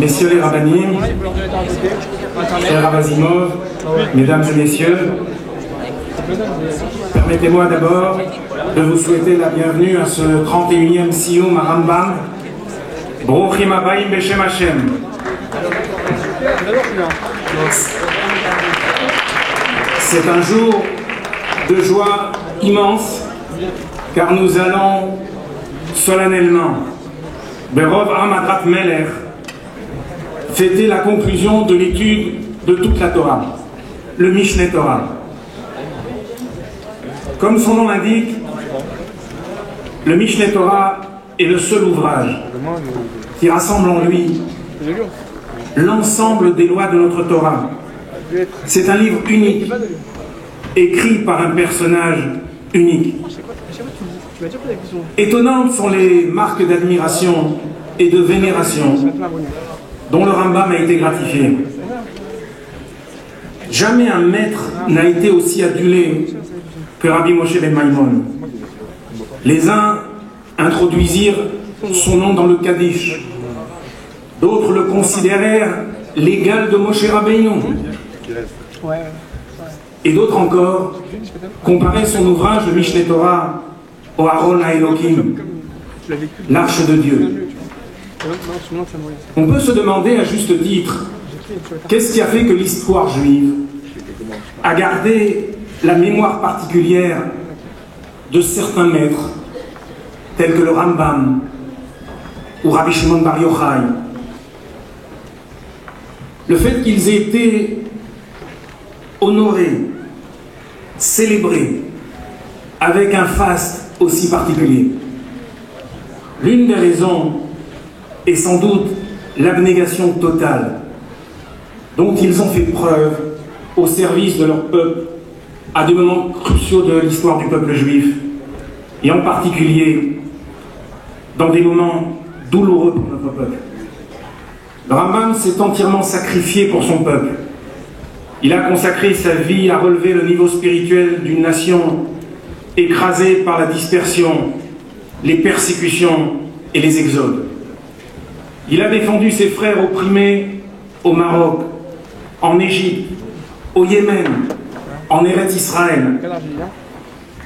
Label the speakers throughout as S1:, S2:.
S1: Messieurs les rabbinim, cher Rav Azimov, mesdames et messieurs, permettez-moi d'abord de vous souhaiter la bienvenue à ce 31e Siyum à Rambam. Bruchim Abayim Beshem Hashem. C'est un jour de joie immense, car nous allons solennellement, Berov Amadrat Melech, fêter la conclusion de l'étude de toute la Torah, le Mishneh Torah. Comme son nom l'indique, le Mishneh Torah est le seul ouvrage qui rassemble en lui l'ensemble des lois de notre Torah. C'est un livre unique, écrit par un personnage unique. Étonnantes sont les marques d'admiration et de vénération dont le Rambam a été gratifié. Jamais un maître n'a été aussi adulé que Rabbi Moshe ben Maimon. Les uns introduisirent son nom dans le Kaddish, d'autres le considérèrent l'égal de Moshe Rabbeinu, et d'autres encore comparaient son ouvrage, le Mishneh Torah, au Aron HaElokim, l'arche de Dieu. On peut se demander à juste titre, qu'est-ce qui a fait que l'histoire juive a gardé la mémoire particulière de certains maîtres, tels que le Rambam ou Rabbi Shimon Bar Yochai. Le fait qu'ils aient été honorés, célébrés, avec un faste aussi particulier. L'une des raisons est sans doute l'abnégation totale dont ils ont fait preuve au service de leur peuple à des moments cruciaux de l'histoire du peuple juif, et en particulier dans des moments douloureux pour notre peuple. Le Rambam s'est entièrement sacrifié pour son peuple. Il a consacré sa vie à relever le niveau spirituel d'une nation écrasée par la dispersion, les persécutions et les exodes. Il a défendu ses frères opprimés au Maroc, en Égypte, au Yémen, en Eretz Israël.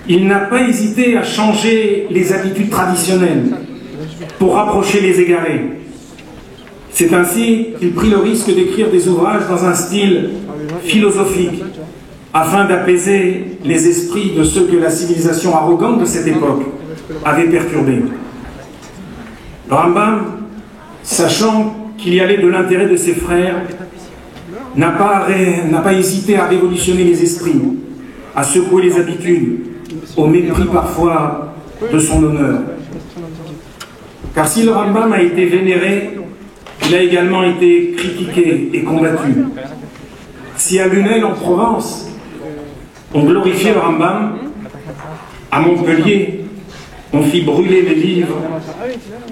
S1: Il n'a pas hésité à changer les habitudes traditionnelles pour rapprocher les égarés. C'est ainsi qu'il prit le risque d'écrire des ouvrages dans un style philosophique afin d'apaiser les esprits de ceux que la civilisation arrogante de cette époque avait perturbés. Le Rambam, sachant qu'il y allait de l'intérêt de ses frères, n'a pas hésité à révolutionner les esprits, à secouer les habitudes, au mépris parfois de son honneur. Car si le Rambam a été vénéré, il a également été critiqué et combattu. Si à Lunel, en Provence, on glorifiait le Rambam, à Montpellier, on fit brûler les livres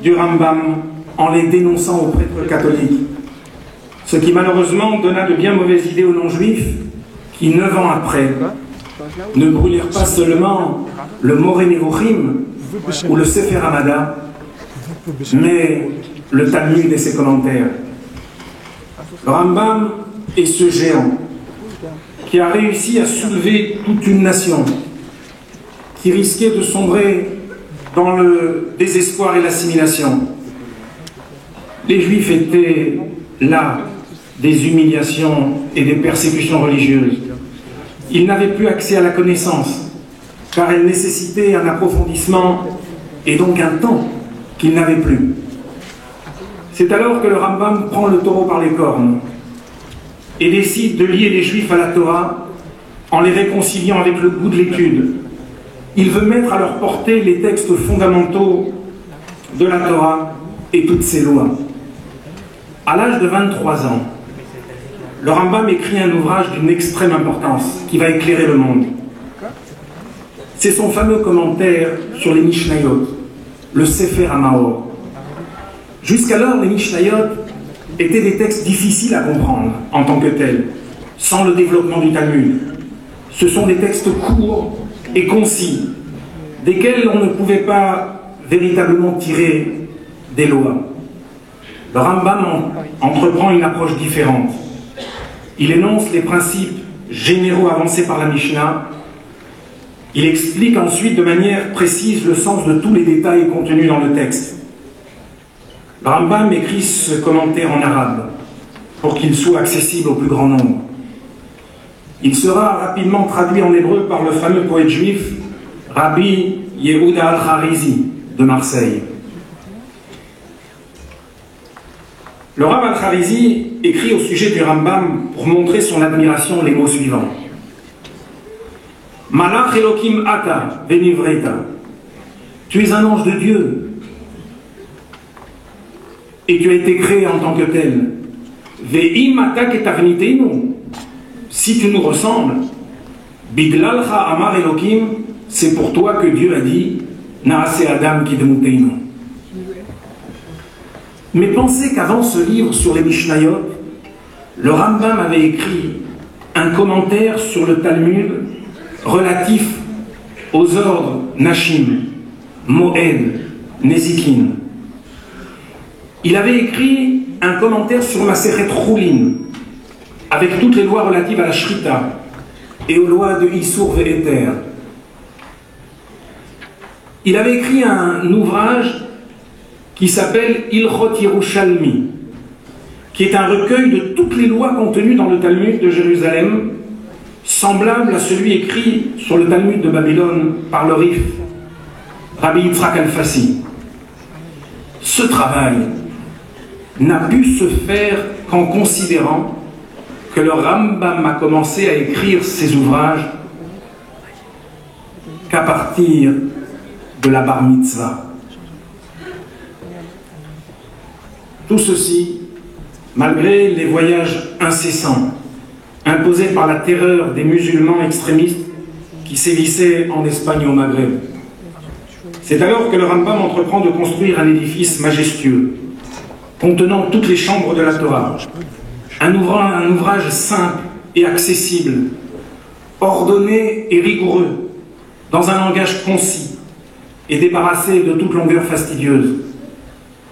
S1: du Rambam en les dénonçant aux prêtres catholiques. Ce qui malheureusement donna de bien mauvaises idées aux non-juifs qui, 9 ans après, ne brûlèrent pas seulement le Moreh Nevuchim ou le Sefer Hamada, mais le Talmud et ses commentaires. Le Rambam est ce géant qui a réussi à soulever toute une nation qui risquait de sombrer dans le désespoir et l'assimilation. Les Juifs étaient là des humiliations et des persécutions religieuses. Ils n'avaient plus accès à la connaissance, car elle nécessitait un approfondissement et donc un temps qu'ils n'avaient plus. C'est alors que le Rambam prend le taureau par les cornes et décide de lier les Juifs à la Torah en les réconciliant avec le goût de l'étude. Il veut mettre à leur portée les textes fondamentaux de la Torah et toutes ses lois. À l'âge de 23 ans, le Rambam écrit un ouvrage d'une extrême importance qui va éclairer le monde. C'est son fameux commentaire sur les Mishnayot, le Sefer HaMaor. Jusqu'alors, les Mishnayot étaient des textes difficiles à comprendre en tant que tels, sans le développement du Talmud. Ce sont des textes courts et concis, desquels on ne pouvait pas véritablement tirer des lois. Le Rambam entreprend une approche différente. Il énonce les principes généraux avancés par la Mishnah. Il explique ensuite de manière précise le sens de tous les détails contenus dans le texte. Le Rambam écrit ce commentaire en arabe pour qu'il soit accessible au plus grand nombre. Il sera rapidement traduit en hébreu par le fameux poète juif Rabbi Yehuda al-Kharizi de Marseille. Le Rav al-Kharizi écrit au sujet du Rambam pour montrer son admiration les mots suivants. Malach Elokim ata venivreta. Tu es un ange de Dieu et tu as été créé en tant que tel. Ve'im ata ketavniteinu. Si tu nous ressembles, biglalcha amar Elokim, c'est pour toi que Dieu a dit Naase Adam kidmuteinu. Mais pensez qu'avant ce livre sur les Mishnayot, le Rambam avait écrit un commentaire sur le Talmud relatif aux ordres Nashim, Moed, Nezikin. Il avait écrit un commentaire sur Masechet Choulin, avec toutes les lois relatives à la Shrita et aux lois de Issour Ve'eter. Il avait écrit un ouvrage qui s'appelle Ilchot Yerushalmi, qui est un recueil de toutes les lois contenues dans le Talmud de Jérusalem, semblable à celui écrit sur le Talmud de Babylone par le Rif, Rabbi Yitzhak al-Fassi. Ce travail n'a pu se faire qu'en considérant que le Rambam a commencé à écrire ses ouvrages qu'à partir de la Bar Mitzvah. Tout ceci, malgré les voyages incessants imposés par la terreur des musulmans extrémistes qui sévissaient en Espagne et au Maghreb. C'est alors que le Rambam entreprend de construire un édifice majestueux, contenant toutes les chambres de la Torah. Un ouvrage simple et accessible, ordonné et rigoureux, dans un langage concis et débarrassé de toute longueur fastidieuse.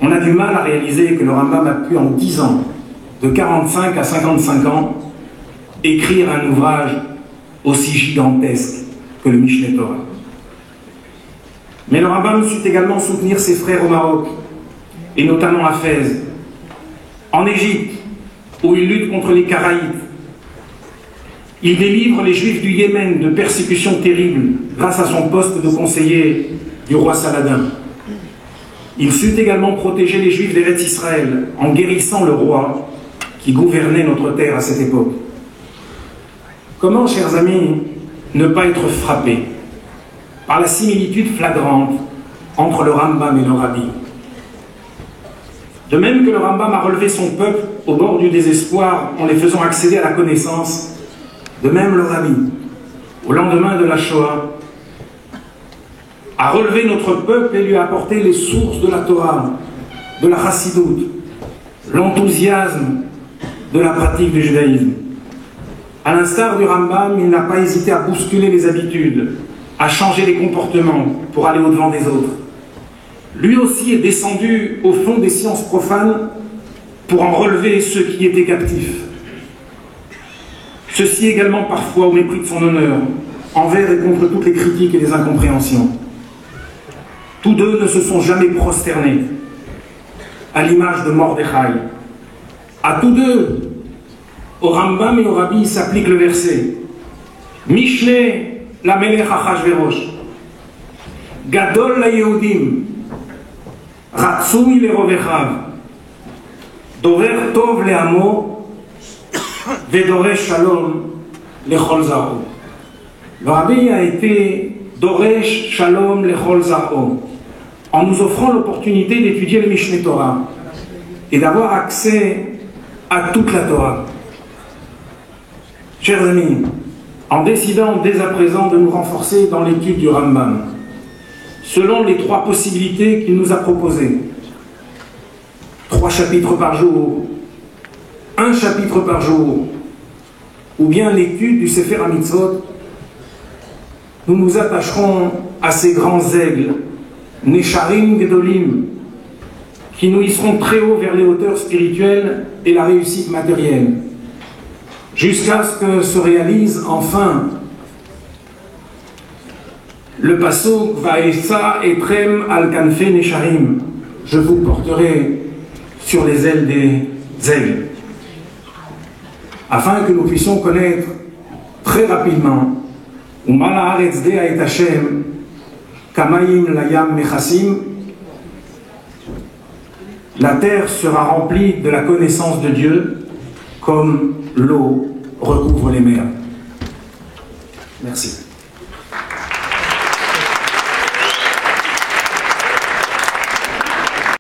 S1: On a du mal à réaliser que le Rambam a pu en 10 ans, de 45 à 55 ans, écrire un ouvrage aussi gigantesque que le Mishneh Torah. Mais le Rambam sut également soutenir ses frères au Maroc, et notamment à Fès, en Égypte, où il lutte contre les Caraïbes. Il délivre les Juifs du Yémen de persécutions terribles grâce à son poste de conseiller du roi Saladin. Il sut également protéger les Juifs d'Eretz Israël en guérissant le roi qui gouvernait notre terre à cette époque. Comment, chers amis, ne pas être frappé par la similitude flagrante entre le Rambam et le Rabbi? De même que le Rambam a relevé son peuple au bord du désespoir en les faisant accéder à la connaissance, de même le Rabbi, au lendemain de la Shoah, a relevé notre peuple et lui a apporté les sources de la Torah, de la Chassidoute, l'enthousiasme de la pratique du judaïsme. À l'instar du Rambam, il n'a pas hésité à bousculer les habitudes, à changer les comportements pour aller au-devant des autres. Lui aussi est descendu au fond des sciences profanes pour en relever ceux qui étaient captifs. Ceci également parfois au mépris de son honneur, envers et contre toutes les critiques et les incompréhensions. Tous deux ne se sont jamais prosternés, à l'image de Mordechai. À tous deux, au Rambam et au Rabbi, s'applique le verset Mishneh la Melech Achashverosh, Gadol la Yehudim, Ratzum lerovechav, Dorer tov le'amo, Vedoresh shalom lechol zaro. Le Rabbi a été Doresh shalom lechol zaro, en nous offrant l'opportunité d'étudier le Mishneh Torah et d'avoir accès à toute la Torah. Chers amis, en décidant dès à présent de nous renforcer dans l'étude du Rambam, selon les 3 possibilités qu'il nous a proposées, 3 chapitres par jour, 1 chapitre par jour, ou bien l'étude du Sefer HaMitzvot, nous nous attacherons à ces grands aigles, Nesharim Gedolim, qui nous hisseront très haut vers les hauteurs spirituelles et la réussite matérielle, jusqu'à ce que se réalise enfin le passouk Vaesa etrem al kanfe nesharim, je vous porterai sur les ailes des aigles, afin que nous puissions connaître très rapidement Umala haaretz dea et Hashem kamayim layam mechasim. La terre sera remplie de la connaissance de Dieu comme l'eau recouvre les mers. Merci.